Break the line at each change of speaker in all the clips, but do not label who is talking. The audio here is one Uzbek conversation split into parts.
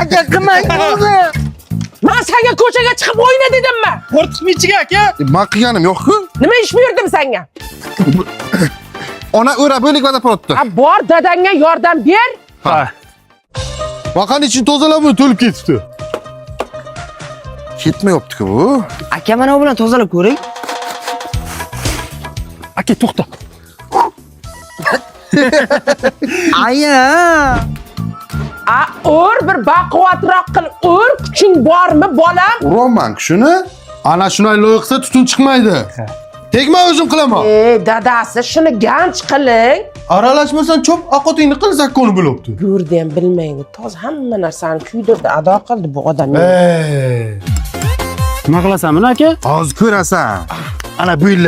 aka qilmang o'zi.
Men senga ko'chaga chiqib o'yna dedimmi?
Qo'rqitma ichiga aka.
Men qilganim yo'q-ku.
Nima ish buyurdim senga?
Ona o'ra bo'lik va'da qilibdi.
Bor dadangga yordam ber.
Ha.
Vaqani için tozalab to'lib ketibdi. Ketmayapti-ku bu.
Aka mana bu bilan tozalab ko'ring.
Aka to'xta.
Aya.
Ur bir baquvvatroq qil. Ur, kuching bormi, bolam?
Uraman shuni. Ana shunday loyiqsa tutun chiqmaydi. Tegma o'zim qilaman.
Dadasi, shuni ganch qiling.
Aralashmasan chop aqotingni qil zakkoni bo'libdi.
Yurdi ham bilmaydi. Toz hamma narsani kuydirdi, ado qildi bu odam.
Nima qilasanmi aka?
Hozir ko'rasan. Ana bu yil.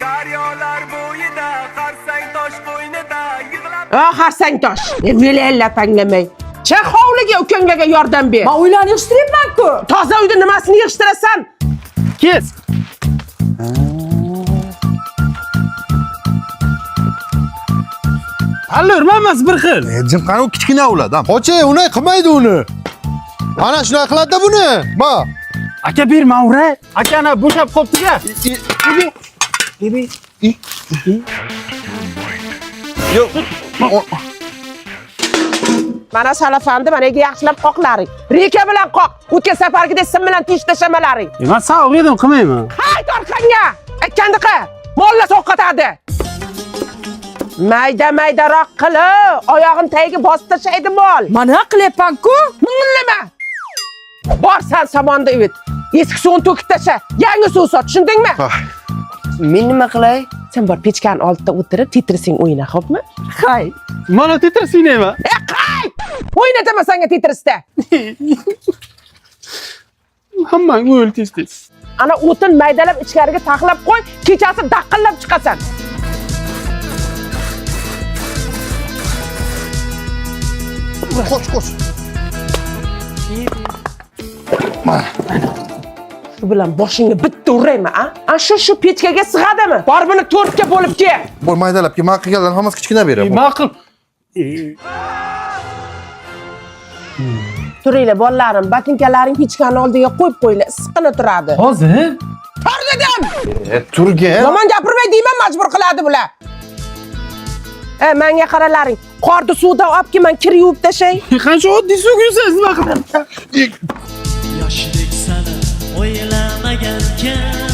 Daryolar bo'yida qarsang tosh bo'ynida yig'lab
Harsang tosh. Velella tanglamay. Chiq hovliga ukanglarga yordam ber.
Men uylarni yig'ishtiryapman-ku.
Toza uyda nimasini yig'ishtirasan?
Kes. Allurmanmas bir xil.
Jim qani u kichkina o'ladi. Qo'chay, uni qilmaydi uni. Ana shunday qiladi-da buni. Ma.
Aka berma ura. Aka ana bo'shab qopti-da.
Yo'q.
Mana salafandi, mana yaxshilab qoqlaring. Reka bilan qoq. O'tgan safargidek sim bilan tish tashamalaring.
Men savoq edim, qilmayman.
Hayt orqangga. Aytganda qil. Molla so'qatadi. Mayda-maydaroq qilib, oyog'im tagiga bosib tashlaydi mol.
Mana qilyapman-ku.
Nima? Borsan samonda uyit. Eski suvni to'kib tasha. Yangi suv sot, tushundingmi?
Men nima qilay?
Sen bor pechkani oldida o'tirib, titrising o'yna, xo'pmi?
Hay.
Mana titris o'ynayman.
Qay! O'ynataman senga titrisda.
Hammang o'l tez-tez.
Ana o'tin maydalab ichkariga taxlab qo'y, kechasi daqqillab chiqasan.
Qoch.
Shu bilan boshingni bitta uraymi, a? Shu pechkaga sig'adimi? Bor buni 4 ga bo'lib kel.
Bu maydalabga men qilganlarni hammasi kichkina beraman.
Ma'qul.
Turinglar, bolalarim, botinkalaring pechkani oldiga qo'yib qo'yinglar, issiqqina turadi.
Hozir?
Tur dedim.
Turgan.
Yomon gapirmay deyman, majbur qiladi bular. Menga qaralaring. Qorni suvdan olib kelman, kir yuvib tashay.
Qancha oddiy suv quysangiz nima qilaman?
Yoshdek sani o'ylamagankan